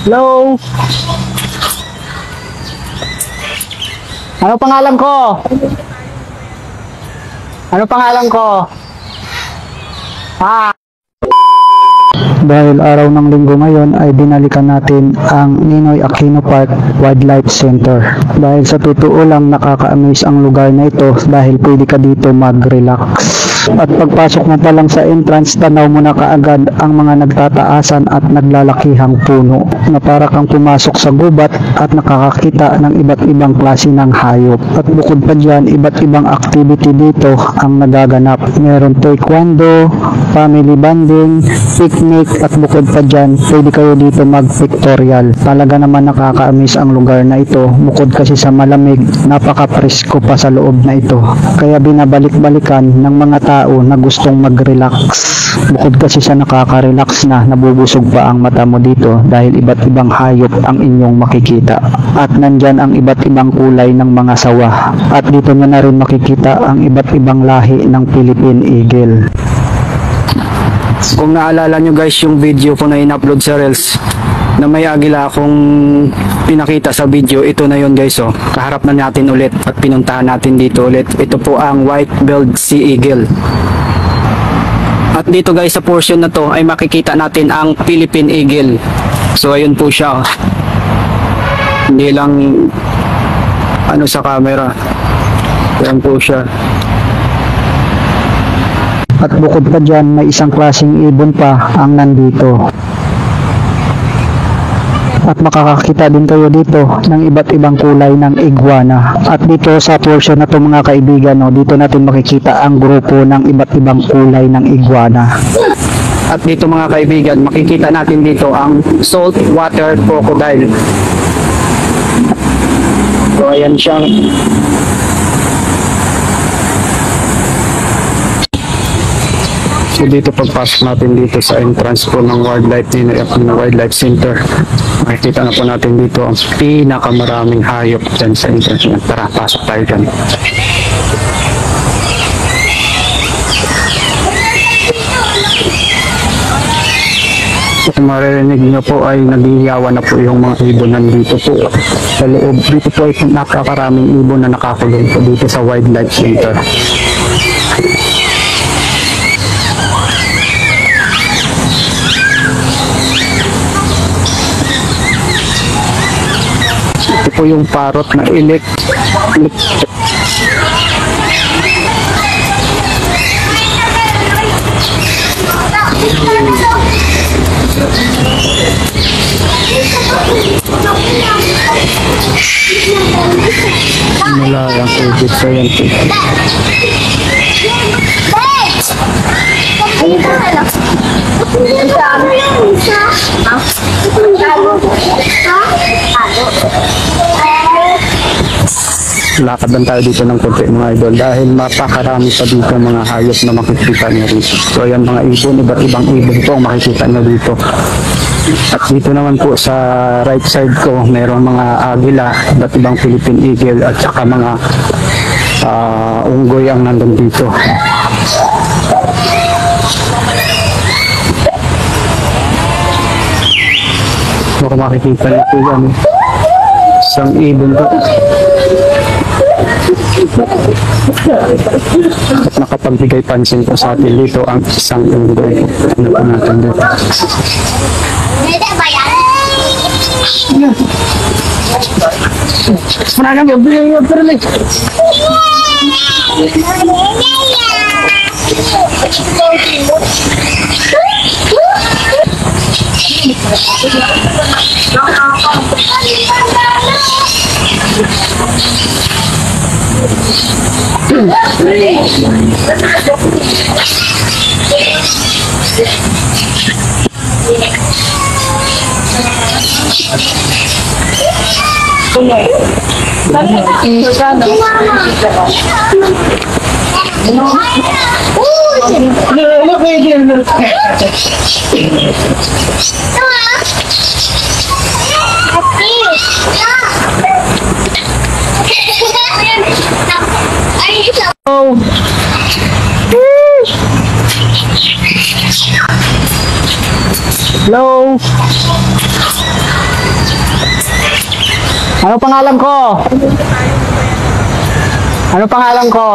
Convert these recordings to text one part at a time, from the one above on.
Hello? Ano pangalan ko? Ano pangalan ko? Dahil araw ng linggo ngayon ay dinalikan natin ang Ninoy Aquino Park Wildlife Center. Dahil sa totoo lang nakaka-amaze ang lugar na ito dahil pwede ka dito mag-relax. At pagpasok mo pa lang sa entrance, tanaw mo na kaagad ang mga nagtataasan at naglalakihang puno na para kang pumasok sa gubat at nakakakita ng iba't ibang klase ng hayop. At bukod pa dyan, iba't ibang activity dito ang nagaganap. Meron taekwondo, family bonding, picnic, at bukod pa dyan, pwede kayo dito mag-pictorial. Talaga naman nakaka-amaze ang lugar na ito. Bukod kasi sa malamig, napaka-presko pa sa loob na ito. Kaya binabalik-balikan ng mga tao na gustong mag-relax. Bukod kasi sa nakaka-relax na, nabubusog pa ang mata mo dito dahil iba't ibang hayop ang inyong makikita. At nandyan ang iba't ibang kulay ng mga sawa. At dito nyo na rin makikita ang iba't ibang lahi ng Philippine Eagle. Kung naalala nyo guys yung video ko na in-upload sa Reels na may agila akong pinakita sa video, ito na yun guys oh. Kaharap na natin ulit at pinuntahan natin dito ulit. Ito po ang white-billed sea eagle. At dito guys sa portion na to ay makikita natin ang Philippine Eagle. So ayun po siya oh. Hindi lang ano sa camera. Ayun po siya. At bukod pa dyan, may isang klaseng ibon pa ang nandito. At makakakita din kayo dito ng iba't ibang kulay ng iguana. At dito sa portion na to mga kaibigan, no, dito natin makikita ang grupo ng iba't ibang kulay ng iguana. At dito mga kaibigan, makikita natin dito ang saltwater crocodile. So ayan siya. So dito pagpasok natin dito sa entrance po ng Wildlife Center, makikita na po natin dito ang pinakamaraming hayop dyan sa entrance. Tara, pasok tayo dyan. Kung maririnig nyo po ay nagiyawan na po yung mga ibon nandito po sa loob. Dito po ay napakaraming ibon na nakakulong po dito sa Wildlife Center. Ito po yung parrot na Malayang ubit sa yan po. Lakad lang tayo dito ng konti mga idol dahil mapakarami pa dito mga hayop na makikita nyo rito. So ayan mga ibon, iba't ibang ibon po ang makikita nyo dito. At dito naman po sa right side ko mayroong mga agila, iba't ibang Philippine Eagle at saka mga unggoy ang nandun dito. So kung makikita nyo po yan, isang ibon po. At nakapagbigay pansin po sa atin dito ang isang unggoy. Ano po natin dito? Sebenarnya nggak boleh berlek. Hello. Ano pangalan ko? Ano pangalan ko?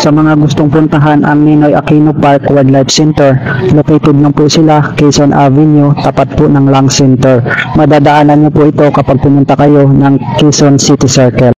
Sa mga gustong puntahan ang Ninoy Aquino Park Wildlife Center, located lang po sila, Quezon Avenue, tapat po ng Lang Center. Madadaanan niyo po ito kapag pumunta kayo ng Quezon City Circle.